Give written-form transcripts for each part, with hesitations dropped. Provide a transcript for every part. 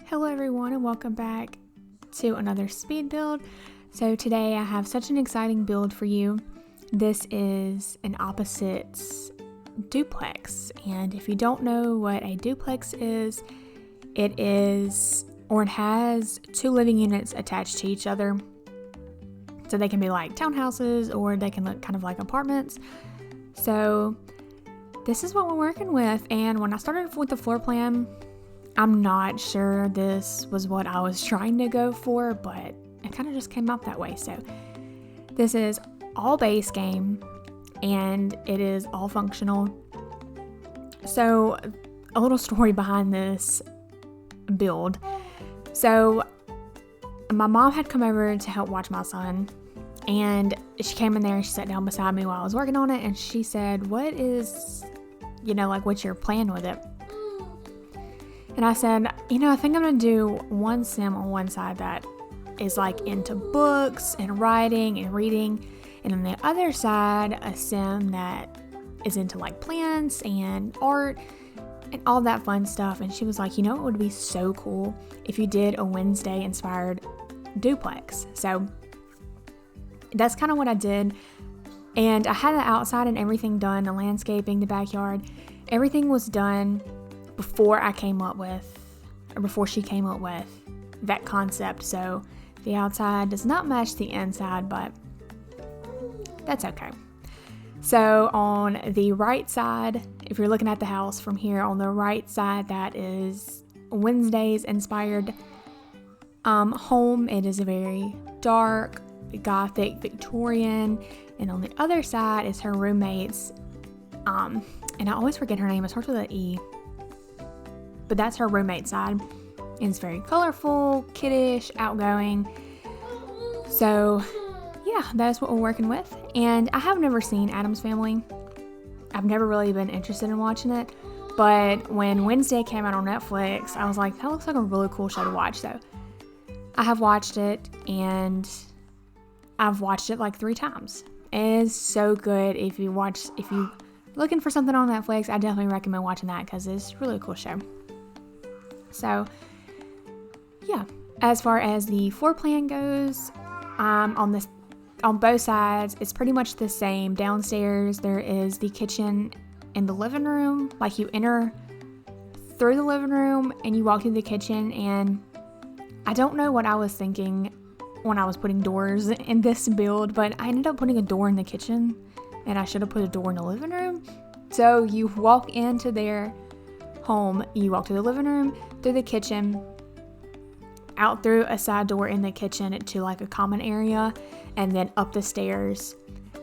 Hello everyone and welcome back to another speed build. So today I have such an exciting build for you. This is an opposites duplex, and if you don't know what a duplex is, it has two living units attached to each other. So they can be like townhouses or they can look kind of like apartments. So this is what we're working with, and when I started with the floor plan, I'm not sure this was what I was trying to go for, but it kind of just came out that way. So this is all base game and it is all functional. So a little story behind this build. So my mom had come over to help watch my son, and she came in there and she sat down beside me while I was working on it, and she said, what's your plan with it? And I said, I think I'm going to do one sim on one side that is like into books and writing and reading, and on the other side, a sim that is into like plants and art and all that fun stuff. And she was like, it would be so cool if you did a Wednesday inspired duplex. So that's kind of what I did. And I had the outside and everything done, the landscaping, the backyard, everything was done before she came up with that concept. So the outside does not match the inside, but that's okay. So on the right side, if you're looking at the house from here, on the right side, that is Wednesday's inspired home. It is a very dark, gothic, Victorian, and on the other side is her roommate's, and I always forget her name, it starts with an E, but that's her roommate side. It's very colorful, kiddish, outgoing. So yeah, that's what we're working with. And I have never seen Addams Family. I've never really been interested in watching it, but when Wednesday came out on Netflix, I was like, that looks like a really cool show to watch. So I have watched it, and I've watched it like 3 times. It is so good. If you're looking for something on Netflix, I definitely recommend watching that because it's a really cool show. So yeah, as far as the floor plan goes, on both sides, it's pretty much the same. Downstairs, there is the kitchen and the living room. Like, you enter through the living room and you walk through the kitchen, and I don't know what I was thinking when I was putting doors in this build, but I ended up putting a door in the kitchen, and I should have put a door in the living room. So you walk into their home, you walk to the living room, through the kitchen, out through a side door in the kitchen to like a common area, and then up the stairs,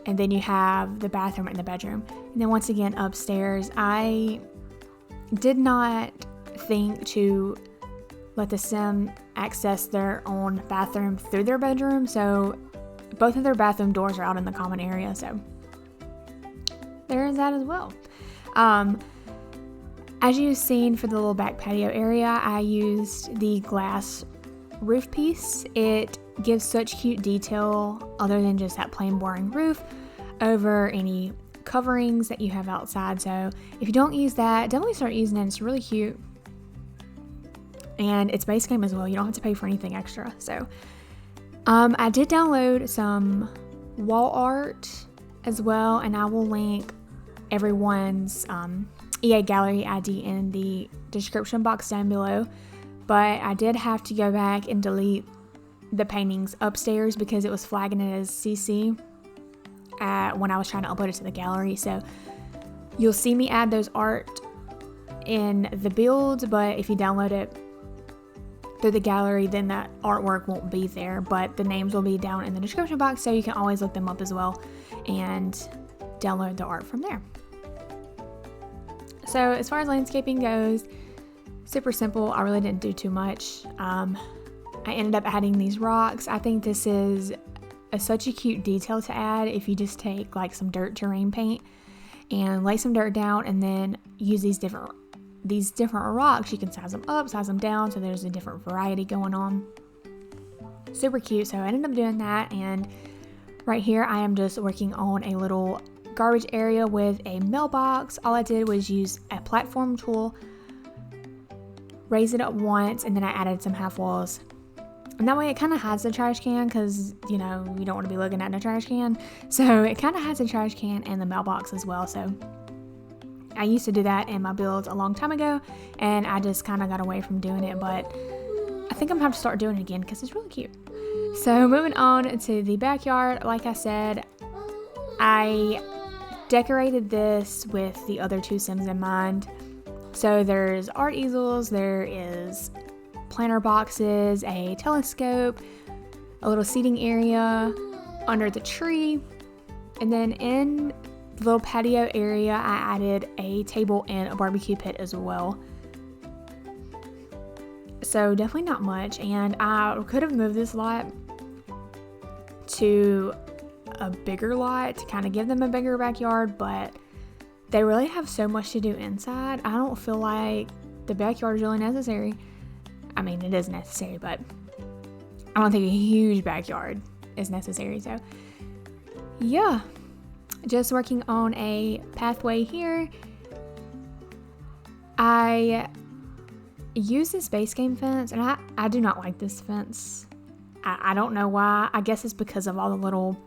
and then you have the bathroom and the bedroom. And then once again upstairs, I did not think to let the sim access their own bathroom through their bedroom, so both of their bathroom doors are out in the common area, so there is that as well. As you've seen for the little back patio area, I used the glass roof piece. It gives such cute detail other than just that plain boring roof over any coverings that you have outside. So if you don't use that, definitely start using it. It's really cute. And it's base game as well. You don't have to pay for anything extra. So I did download some wall art as well, and I will link everyone's EA Gallery ID in the description box down below. But I did have to go back and delete the paintings upstairs because it was flagging it as CC when I was trying to upload it to the gallery. So you'll see me add those art in the build, but if you download it through the gallery, then that artwork won't be there, but the names will be down in the description box, so you can always look them up as well and download the art from there. So as far as landscaping goes, super simple. I really didn't do too much. I ended up adding these rocks. I think this is such a cute detail to add if you just take like some dirt terrain paint and lay some dirt down, and then use these different rocks. You can size them up, size them down, so there's a different variety going on. Super cute. So I ended up doing that, and right here I am just working on a little garbage area with a mailbox. All I did was use a platform tool raised it up once, and then I added some half walls. And that way it kind of hides the trash can because, you know, you don't want to be looking at the trash can. So it kind of hides the trash can and the mailbox as well. So I used to do that in my builds a long time ago, and I just kind of got away from doing it. But I think I'm going to have to start doing it again because it's really cute. So moving on to the backyard, like I said, I decorated this with the other two Sims in mind. So there's art easels, there is planter boxes, a telescope, a little seating area under the tree, and then in the little patio area I added a table and a barbecue pit as well. So definitely not much, and I could have moved this lot to a bigger lot to kind of give them a bigger backyard, but they really have so much to do inside. I don't feel like the backyard is really necessary. I mean, it is necessary, but I don't think a huge backyard is necessary. So yeah, just working on a pathway here. I use this base game fence, and I do not like this fence. I don't know why. I guess it's because of all the little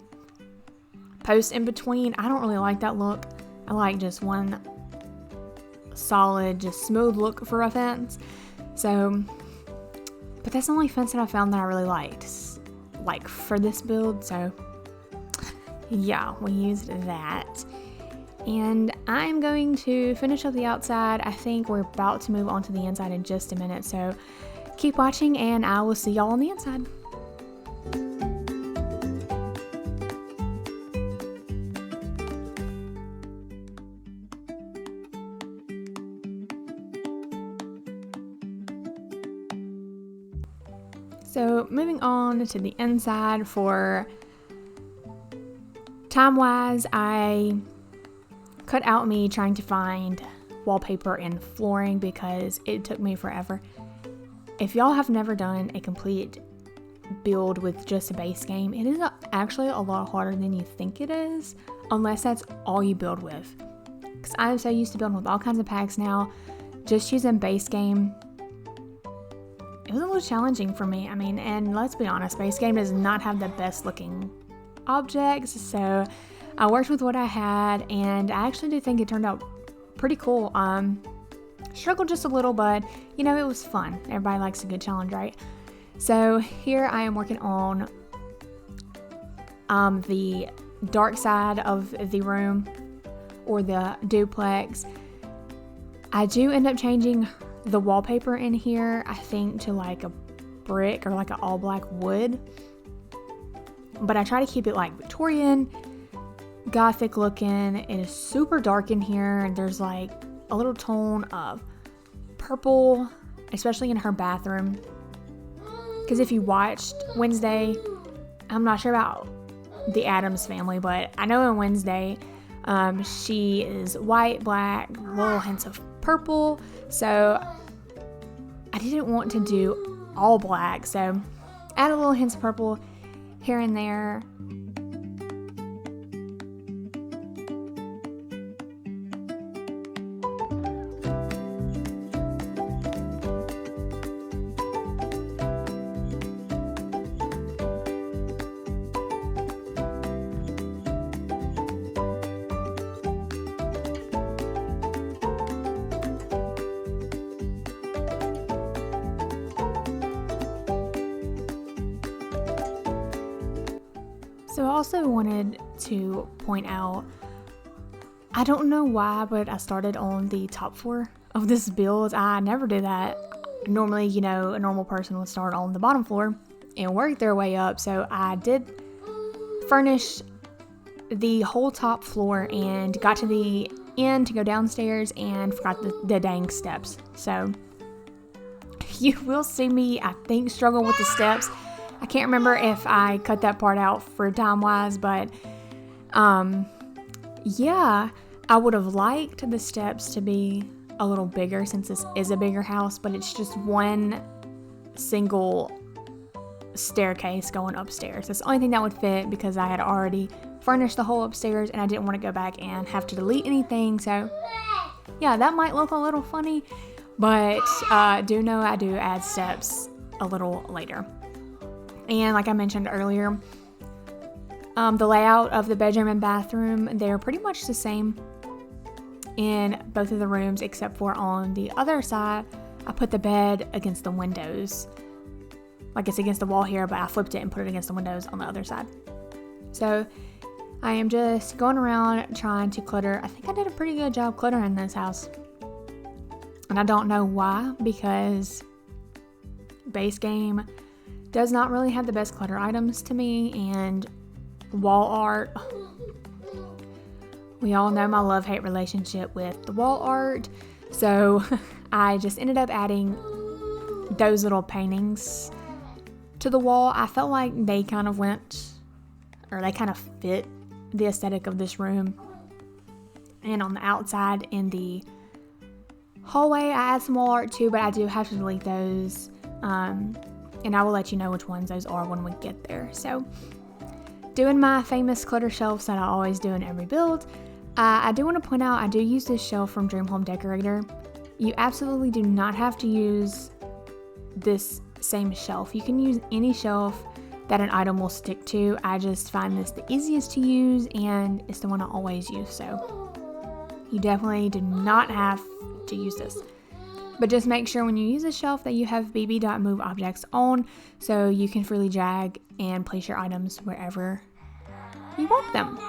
posts in between. I don't really like that look. I like just one solid, just smooth look for a fence. So, but that's the only fence that I found that I really liked, like for this build. So yeah, we used that. And I'm going to finish up the outside. I think we're about to move on to the inside in just a minute. So keep watching, and I will see y'all on the inside. So moving on to the inside, for time-wise, I cut out me trying to find wallpaper and flooring because it took me forever. If y'all have never done a complete build with just a base game, it is actually a lot harder than you think it is, unless that's all you build with. Because I'm so used to building with all kinds of packs now, just using base game, it was a little challenging for me. I mean, and let's be honest, base game does not have the best looking objects, so I worked with what I had, and I actually do think it turned out pretty cool. Struggled just a little, but you know, it was fun. Everybody likes a good challenge, right? So here I am working on the dark side of the room, or the duplex. I do end up changing the wallpaper in here, I think, to like a brick or like an all black wood, but I try to keep it like Victorian, gothic looking. It is super dark in here, and there's like a little tone of purple, especially in her bathroom, because if you watched Wednesday, I'm not sure about the Addams family, but I know in Wednesday she is white, black, little hints of purple, so I didn't want to do all black, so add a little hints of purple here and there. So I also wanted to point out, I don't know why, but I started on the top floor of this build. I never do that. Normally, you know, a normal person would start on the bottom floor and work their way up. So I did furnish the whole top floor and got to the end to go downstairs and forgot the dang steps. So you will see me, I think, struggle with the steps. I can't remember if I cut that part out for time-wise, but yeah, I would have liked the steps to be a little bigger since this is a bigger house, but it's just one single staircase going upstairs. That's the only thing that would fit because I had already furnished the whole upstairs and I didn't want to go back and have to delete anything. So yeah, that might look a little funny, But do know I do add steps a little later. And like I mentioned earlier, the layout of the bedroom and bathroom, they're pretty much the same in both of the rooms, except for on the other side, I put the bed against the windows. Like it's against the wall here, but I flipped it and put it against the windows on the other side. So I am just going around trying to clutter. I think I did a pretty good job cluttering this house. And I don't know why, because base game does not really have the best clutter items to me, and wall art. We all know my love-hate relationship with the wall art. So I just ended up adding those little paintings to the wall. I felt like they kind of fit the aesthetic of this room. And on the outside in the hallway, I add some wall art too, but I do have to delete those. And I will let you know which ones those are when we get there. So doing my famous clutter shelves that I always do in every build. I do want to point out, I do use this shelf from Dream Home Decorator. You absolutely do not have to use this same shelf. You can use any shelf that an item will stick to. I just find this the easiest to use, and it's the one I always use. So you definitely do not have to use this. But just make sure when you use a shelf that you have bb.move objects on, so you can freely drag and place your items wherever you want them.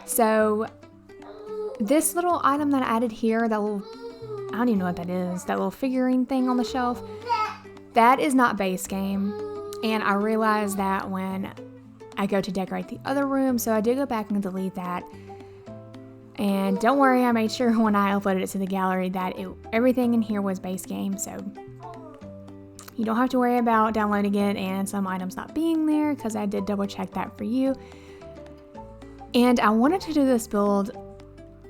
So this little item that I added here, that little, I don't even know what that is, that little figurine thing on the shelf, that is not base game. And I realized that when I go to decorate the other room, so I did go back and delete that. And don't worry, I made sure when I uploaded it to the gallery that everything in here was base game, so you don't have to worry about downloading it and some items not being there, because I did double check that for you. And I wanted to do this build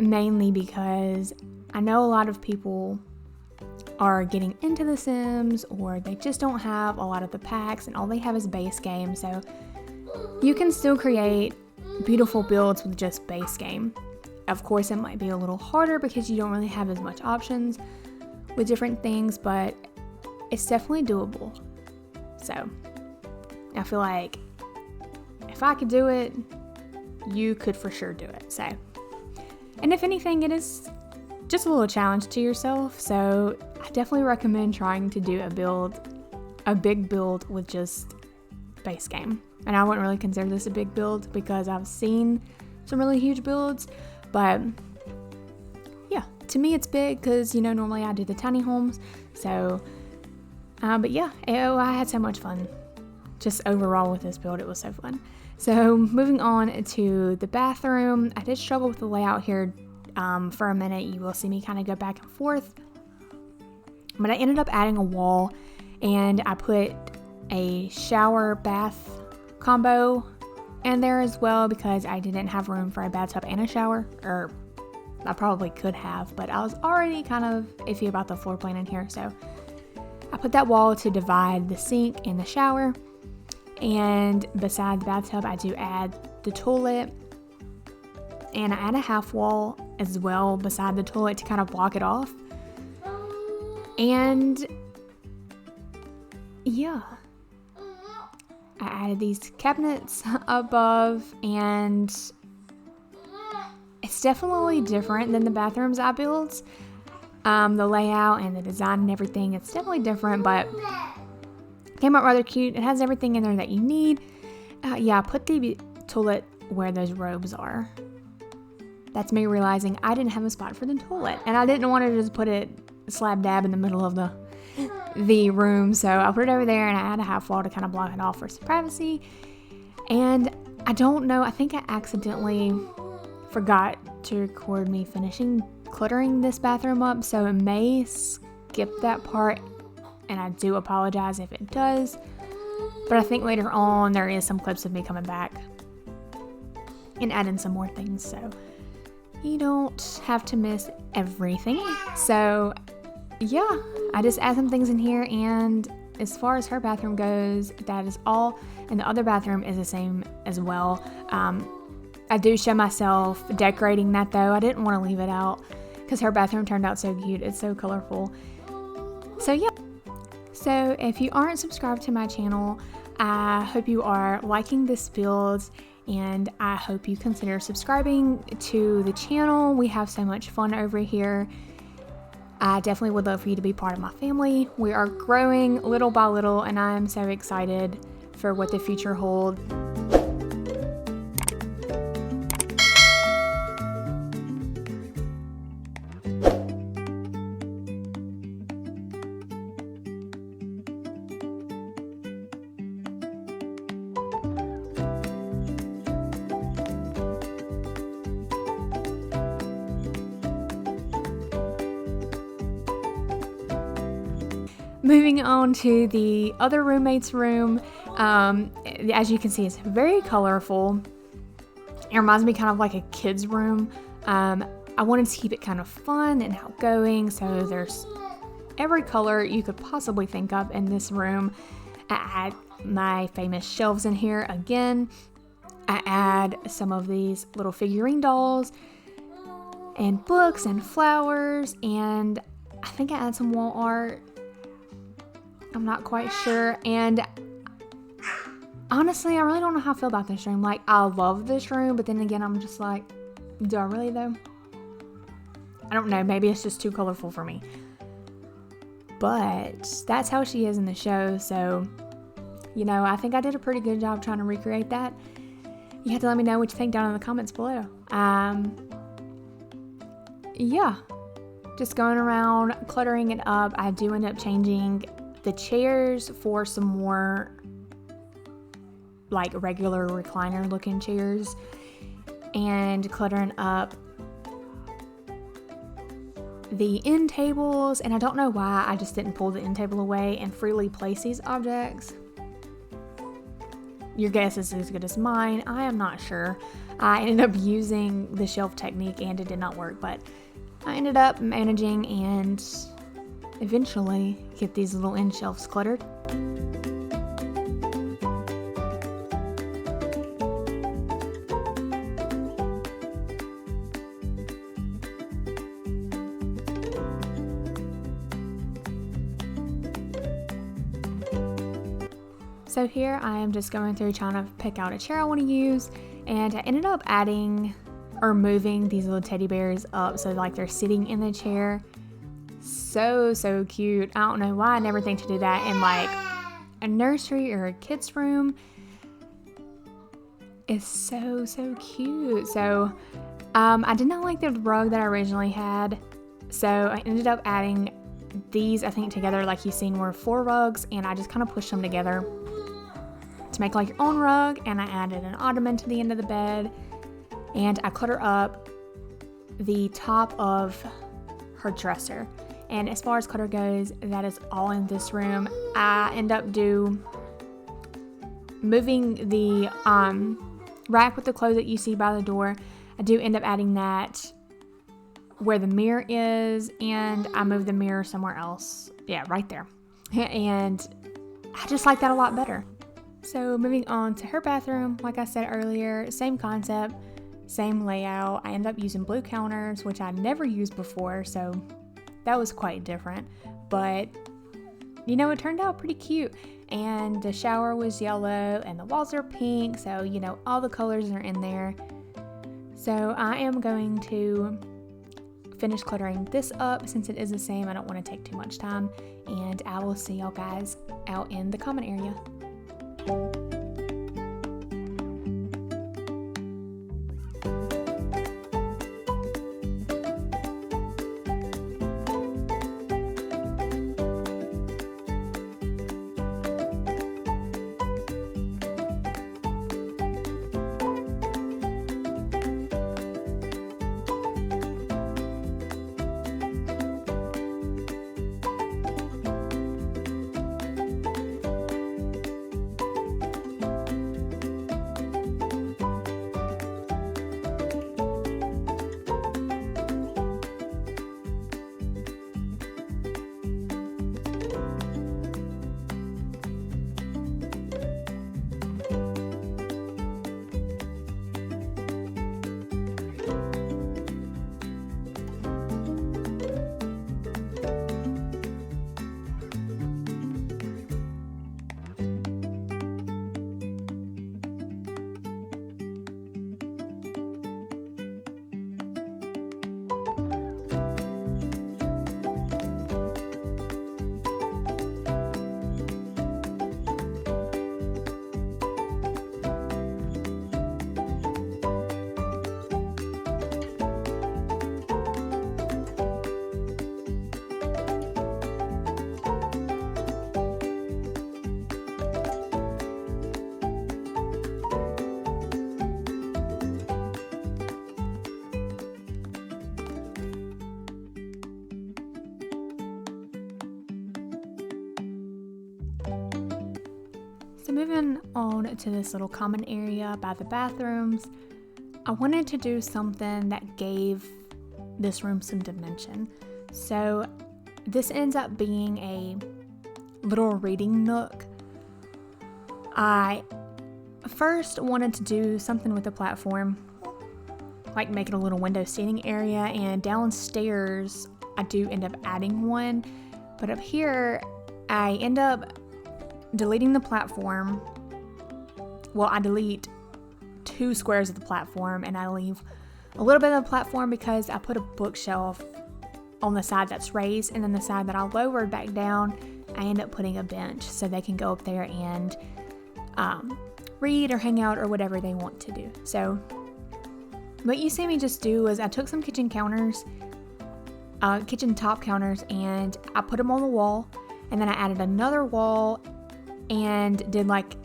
mainly because I know a lot of people are getting into The Sims, or they just don't have a lot of the packs and all they have is base game. So you can still create beautiful builds with just base game. Of course, it might be a little harder because you don't really have as much options with different things, but it's definitely doable. So I feel like if I could do it, you could for sure do it. So, and if anything, it is just a little challenge to yourself. So I definitely recommend trying to do a big build with just base game. And I wouldn't really consider this a big build because I've seen some really huge builds, but yeah, to me it's big because, normally I do the tiny homes. So, but yeah, I had so much fun just overall with this build. It was so fun. So moving on to the bathroom, I did struggle with the layout here for a minute. You will see me kind of go back and forth, but I ended up adding a wall, and I put a shower bath combo in there as well because I didn't have room for a bathtub and a shower, or I probably could have, but I was already kind of iffy about the floor plan in here. So I put that wall to divide the sink and the shower. And beside the bathtub, I do add the toilet, and I add a half wall as well beside the toilet to kind of block it off. And yeah, I added these cabinets above, and it's definitely different than the bathrooms I built. The layout and the design and everything, it's definitely different, but came out rather cute. It has everything in there that you need. Yeah, I put the toilet where those robes are. That's me realizing I didn't have a spot for the toilet, and I didn't want to just put it slab dab in the middle of the room, so I put it over there, and I had a half wall to kind of block it off for some privacy. And I don't know, I think I accidentally forgot to record me finishing cluttering this bathroom up, so it may skip that part, and I do apologize if it does. But I think later on there is some clips of me coming back and adding some more things, so you don't have to miss everything. So yeah, I just add some things in here, and as far as her bathroom goes, that is all. And the other bathroom is the same as well. I do show myself decorating that though. I didn't want to leave it out because her bathroom turned out so cute. It's so colorful. So yeah, so if you aren't subscribed to my channel, I hope you are liking this build, and I hope you consider subscribing to the channel. We have so much fun over here. I definitely would love for you to be part of my family. We are growing little by little, and I am so excited for what the future holds. Moving on to the other roommate's room, as you can see, it's very colorful. It reminds me kind of like a kid's room. I wanted to keep it kind of fun and outgoing, so there's every color you could possibly think of in this room. I add my famous shelves in here again. I add some of these little figurine dolls and books and flowers, and I think I add some wall art. I'm not quite sure, and honestly, I really don't know how I feel about this room. Like, I love this room, but then again, I'm just like, do I really though? I don't know, maybe it's just too colorful for me. But that's how she is in the show, so, you know, I think I did a pretty good job trying to recreate that. You have to let me know what you think down in the comments below. Yeah, just going around, cluttering it up. I do end up changing the chairs for some more like regular recliner looking chairs, and cluttering up the end tables. And I don't know why I just didn't pull the end table away and freely place these objects. Your guess is as good as mine. I am not sure. I ended up using the shelf technique and it did not work, but I ended up managing and eventually get these little end shelves cluttered. So here I am just going through trying to pick out a chair I want to use, and I ended up adding or moving these little teddy bears up so like they're sitting in the chair. So cute. I don't know why I never think to do that in like a nursery or a kid's room. It's so cute. So I did not like the rug that I originally had, so I ended up adding these, I think, together. Like you've seen were 4 rugs, and I just kind of pushed them together to make like your own rug. And I added an ottoman to the end of the bed, and I clutter up the top of her dresser. And as far as clutter goes, that is all in this room. I end up moving the rack with the clothes that you see by the door. I do end up adding that where the mirror is, and I move the mirror somewhere else. Yeah, right there. And I just like that a lot better. So moving on to her bathroom, like I said earlier, same concept, same layout. I end up using blue counters, which I never used before, so that was quite different, but you know, it turned out pretty cute. And the shower was yellow and the walls are pink, so you know, all the colors are in there. So I am going to finish cluttering this up since it is the same. I don't want to take too much time, and I will see y'all guys out in the common area. moving on to this little common area by the bathrooms, I wanted to do something that gave this room some dimension. So this ends up being a little reading nook. I first wanted to do something with the platform, like make it a little window seating area, and downstairs I do end up adding one, but up here I end up deleting the platform. Well, I delete 2 squares of the platform and I leave a little bit of the platform because I put a bookshelf on the side that's raised, and then the side that I lowered back down, I end up putting a bench so they can go up there and read or hang out or whatever they want to do. So what you see me just do is I took some kitchen counters, kitchen top counters, and I put them on the wall, and then I added another wall and did like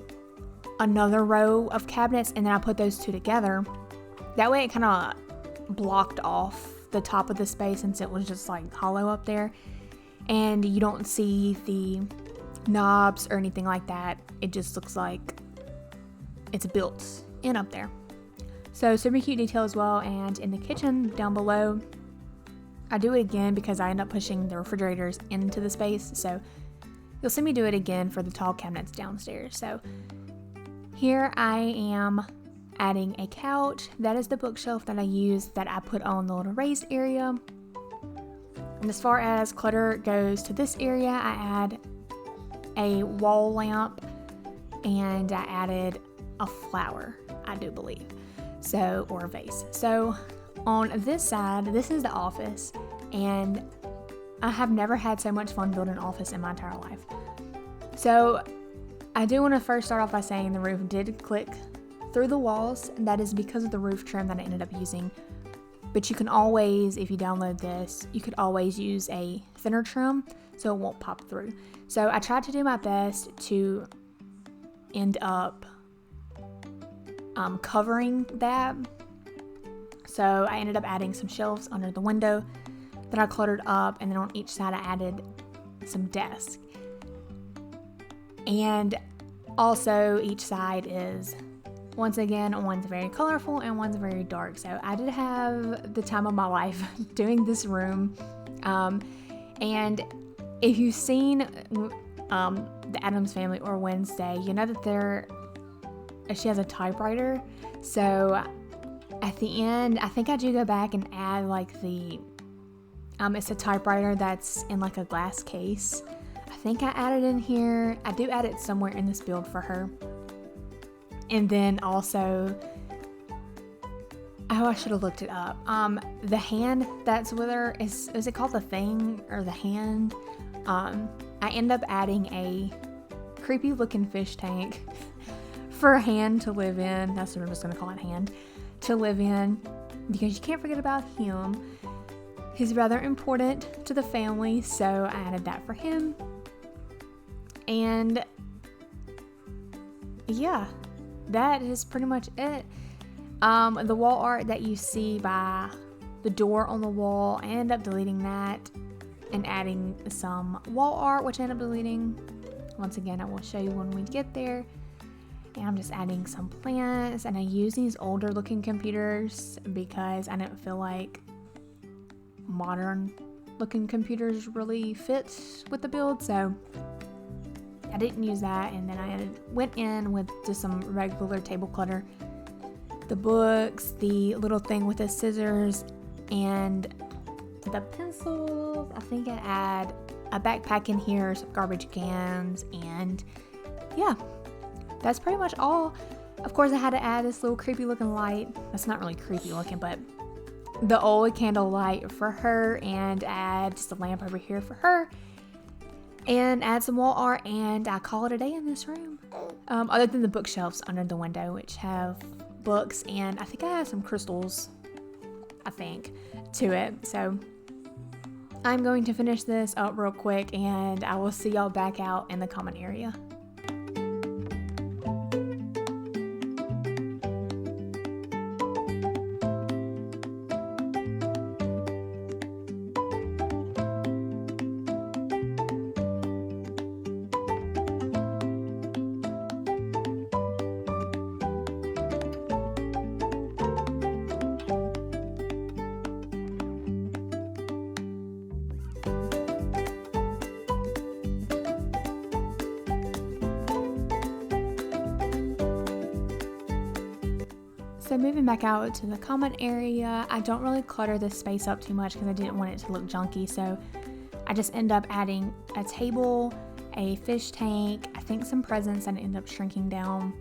another row of cabinets, and then I put those 2 together. That way it kind of blocked off the top of the space since it was just like hollow up there, and you don't see the knobs or anything like that. It just looks like it's built in up there. So super cute detail as well. And in the kitchen down below, I do it again because I end up pushing the refrigerators into the space, so you'll see me do it again for the tall cabinets downstairs. So here I am adding a couch. That is the bookshelf that I use that I put on the little raised area. And as far as clutter goes to this area, I add a wall lamp and I added a flower, I do believe. So, or a vase. So on this side, this is the office, and I have never had so much fun building an office in my entire life. So I do want to first start off by saying the roof did click through the walls, and that is because of the roof trim that I ended up using. But you can always, if you download this, you could always use a thinner trim so it won't pop through. So I tried to do my best to end up covering that. So I ended up adding some shelves under the window that I cluttered up, and then on each side I added some desks. And also each side is, once again, one's very colorful and one's very dark. So I did have the time of my life doing this room. And if you've seen the Addams Family or Wednesday, you know that she has a typewriter. So at the end, I think I do go back and add like it's a typewriter that's in like a glass case. I think I added in here. I do add it somewhere in this build for her. And then also, I should have looked it up. The hand that's with her, is it called the thing or the hand? I end up adding a creepy looking fish tank for a hand to live in. That's what I'm just going to call it, hand to live in, because you can't forget about him. He's rather important to the family, so I added that for him. And yeah, that is pretty much it. The wall art that you see by the door on the wall, I ended up deleting that and adding some wall art, which I ended up deleting. Once again, I will show you when we get there. And I'm just adding some plants, and I use these older looking computers because I didn't feel like modern looking computers really fit with the build, so I didn't use that. And then I went in with just some regular table clutter, the books, the little thing with the scissors, and the pencils. I think I add a backpack in here, some garbage cans, and yeah, that's pretty much all. Of course, I had to add this little creepy looking light. That's not really creepy looking, but the old candle light for her, and add just a lamp over here for her, and add some wall art, and I call it a day in this room. Other than the bookshelves under the window, which have books, and I think I have some crystals, to it. So I'm going to finish this up real quick, and I will see y'all back out in the common area. So moving back out to the common area, I don't really clutter this space up too much because I didn't want it to look junky. So I just end up adding a table, a fish tank, I think some presents, and end up shrinking down,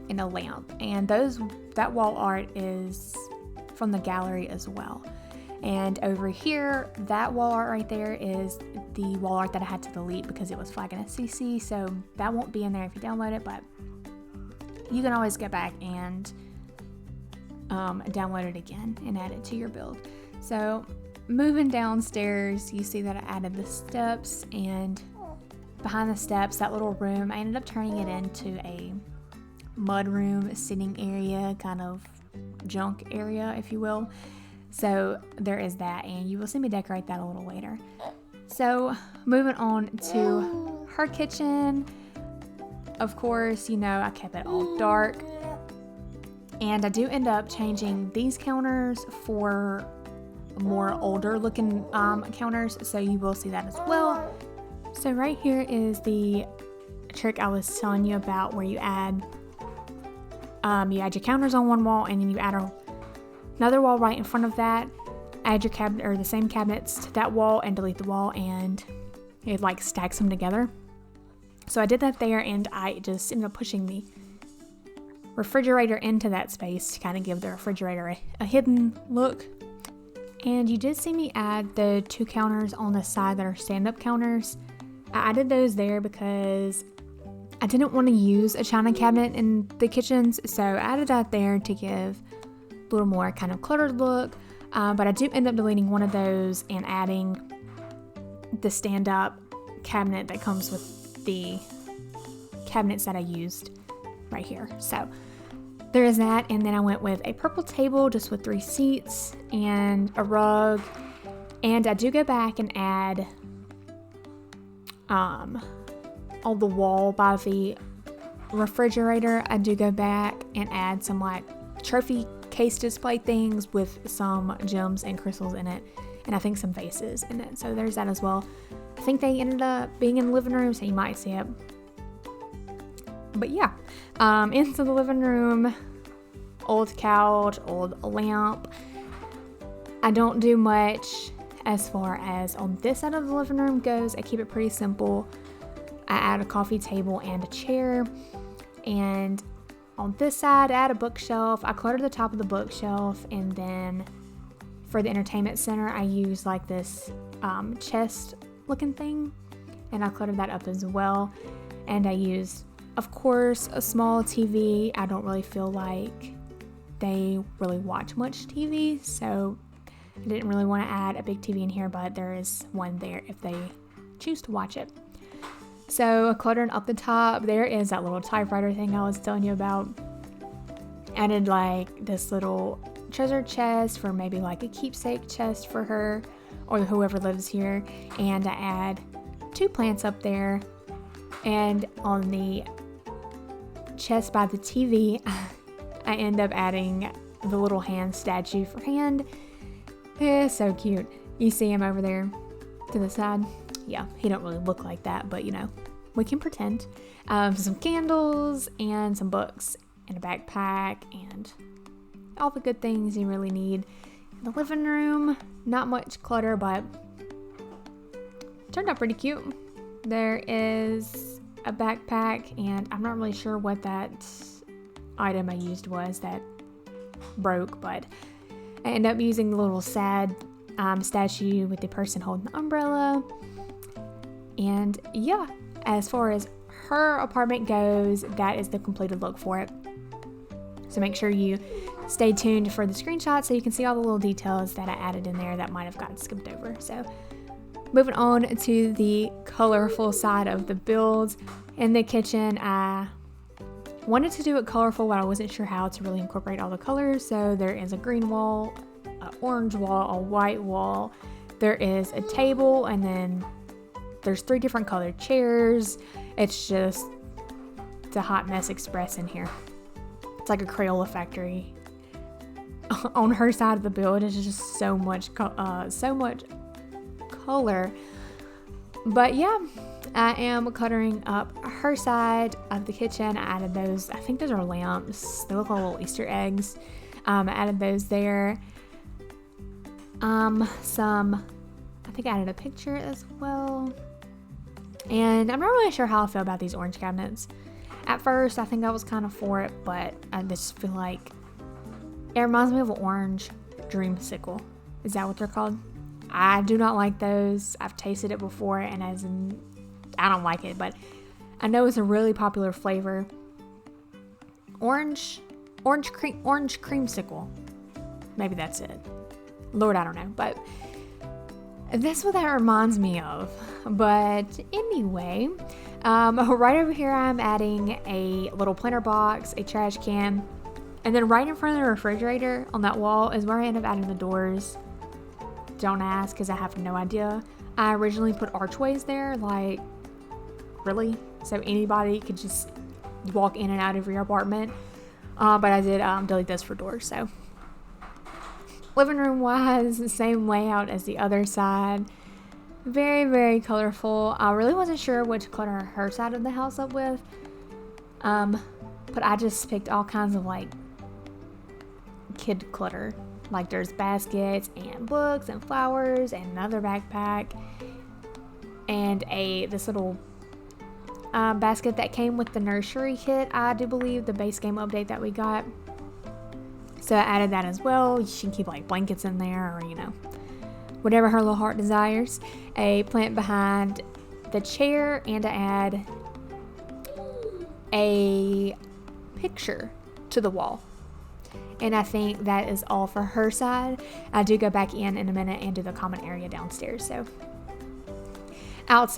and a lamp. And that wall art is from the gallery as well. And over here, that wall art right there is the wall art that I had to delete because it was flagging as CC, so that won't be in there if you download it, but you can always get back and download it again and add it to your build. So moving downstairs, you see that I added the steps, and behind the steps, that little room, I ended up turning it into a mud room, sitting area, kind of junk area, if you will. So there is that, and you will see me decorate that a little later. So moving on to her kitchen, of course, you know, I kept it all dark, and I do end up changing these counters for more older looking counters, so you will see that as well. So right here is the trick I was telling you about, where you add your counters on one wall, and then you add another wall right in front of that, add your cabinet or the same cabinets to that wall, and delete the wall, and it like stacks them together. So I did that there, and I just ended up pushing the refrigerator into that space to kind of give the refrigerator a hidden look. And you did see me add the 2 counters on the side that are stand-up counters. I added those there because I didn't want to use a china cabinet in the kitchens, so I added that there to give a little more kind of cluttered look, but I do end up deleting one of those and adding the stand-up cabinet that comes with the cabinets that I used right here. So there is that, and then I went with a purple table just with 3 seats and a rug, and I do go back and add on the wall by the refrigerator, I do go back and add some like trophy case display things with some gems and crystals in it, and I think some vases in it. So there's that as well. I think they ended up being in the living room, so you might see it. But yeah, into the living room, old couch, old lamp. I don't do much as far as on this side of the living room goes. I keep it pretty simple. I add a coffee table and a chair, and on this side I add a bookshelf. I clutter the top of the bookshelf, and then for the entertainment center I use like this chest looking thing, and I cluttered that up as well. And I use, of course, a small TV. I don't really feel like they really watch much TV, so I didn't really want to add a big TV in here, but there is one there if they choose to watch it. So cluttering up the top, there is that little typewriter thing I was telling you about. Added like this little treasure chest for maybe like a keepsake chest for her or whoever lives here. And I add 2 plants up there. And on the chest by the TV, I end up adding the little hand statue for Hand. It's so cute. You see him over there to the side? Yeah, he don't really look like that, but you know, we can pretend. Some candles and some books and a backpack and all the good things you really need. In the living room, not much clutter, but turned out pretty cute. There is a backpack, and I'm not really sure what that item I used was that broke, but I ended up using the little sad statue with the person holding the umbrella. And yeah, as far as her apartment goes, that is the completed look for it. So make sure you stay tuned for the screenshot so you can see all the little details that I added in there that might have gotten skipped over. So moving on to the colorful side of the build. In the kitchen, I wanted to do it colorful, but I wasn't sure how to really incorporate all the colors. So there is a green wall, an orange wall, a white wall. There is a table, and then there's 3 different colored chairs. It's just a hot mess express in here. It's like a Crayola factory. On her side of the build, it's just so much color. But yeah, I am cluttering up her side of the kitchen. I added those, I think those are lamps. They look like little Easter eggs. I added those there. I think I added a picture as well. And I'm not really sure how I feel about these orange cabinets. At first, I think I was kind of for it, but I just feel like it reminds me of an orange dreamsicle. Is that what they're called? I do not like those. I've tasted it before, and I don't like it, but I know it's a really popular flavor. Orange creamsicle. Maybe that's it. Lord, I don't know, but that's what that reminds me of. But anyway, right over here I'm adding a little planter box, a trash can, and then right in front of the refrigerator on that wall is where I end up adding the doors. Don't ask, because I have no idea. I originally put archways there, like, really? So anybody could just walk in and out of your apartment. But I did delete those for doors, so. Living room wise, the same layout as the other side. Very, very colorful. I really wasn't sure what to clutter her side of the house up with. But I just picked all kinds of like kid clutter. Like there's baskets and books and flowers and another backpack and this little basket that came with the nursery kit, I do believe, the base game update that we got. So I added that as well. You can keep like blankets in there, or whatever her little heart desires. A plant behind the chair, and to add a picture to the wall. And I think that is all for her side. I do go back in a minute and do the common area downstairs. So out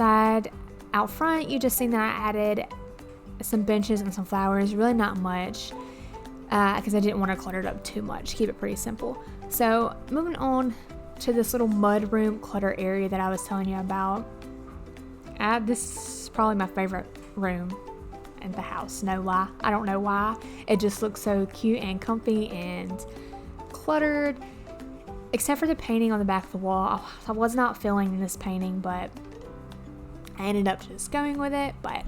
front, you just seen that I added some benches and some flowers. Really not much, because I didn't want to clutter it up too much. Keep it pretty simple. So moving on to this little mud room clutter area that I was telling you about. This is probably my favorite room in the house. No lie. I don't know why. It just looks so cute and comfy and cluttered. Except for the painting on the back of the wall. I was not feeling this painting, but I ended up just going with it. But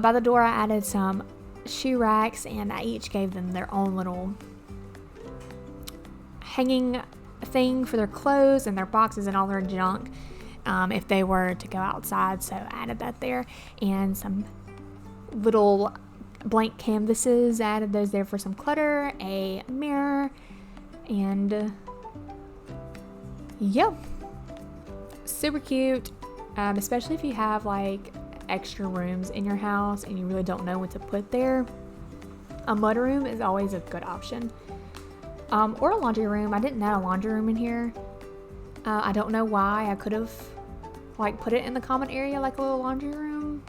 by the door, I added some shoe racks, and I each gave them their own little hanging thing for their clothes and their boxes and all their junk if they were to go outside. So I added that there, and some little blank canvases. I added those there for some clutter, a mirror, and yeah, super cute. Especially if you have like extra rooms in your house and you really don't know what to put there. A mud room is always a good option. Or a laundry room. I didn't add a laundry room in here. I don't know why. I could have like put it in the common area like a little laundry room,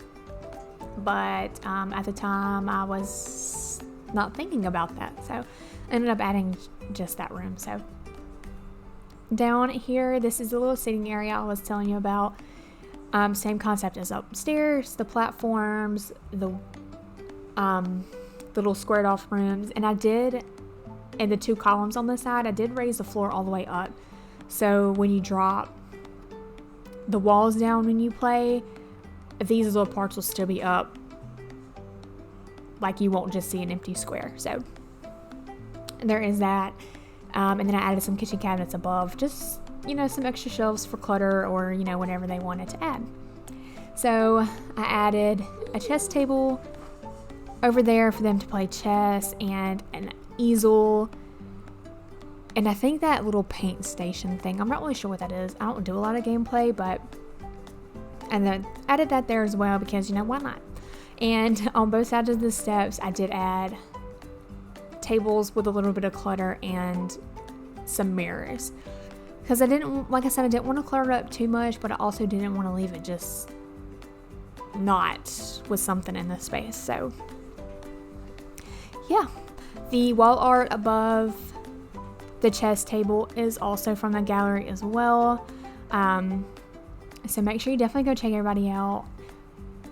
but at the time I was not thinking about that, so I ended up adding just that room. So down here, this is the little sitting area I was telling you about. Same concept as upstairs, the platforms, the little squared off rooms, and I did, in the two columns on this side, I did raise the floor all the way up. So when you drop the walls down when you play, these little parts will still be up. Like you won't just see an empty square. So there is that. And then I added some kitchen cabinets above, just some extra shelves for clutter, or whatever they wanted to add. So I added a chess table over there for them to play chess, and an easel, and I think that little paint station thing, I'm not really sure what that is. I don't do a lot of gameplay, and then added that there as well, because why not? And on both sides of the steps, I did add tables with a little bit of clutter and some mirrors, because I didn't want to clutter it up too much, but I also didn't want to leave it just not with something in the space. So yeah, the wall art above the chess table is also from the gallery as well. So make sure you definitely go check everybody out.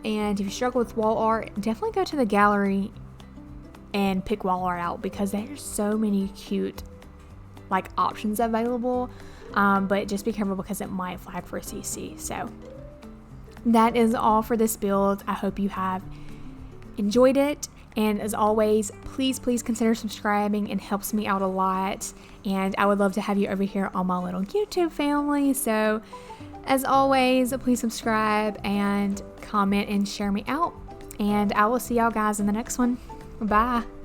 And if you struggle with wall art, definitely go to the gallery and pick wall art out, because there's so many cute options available. But just be careful, because it might flag for CC. So that is all for this build. I hope you have enjoyed it. And as always, please consider subscribing. It helps me out a lot. And I would love to have you over here on my little YouTube family. So as always, please subscribe and comment and share me out. And I will see y'all guys in the next one. Bye.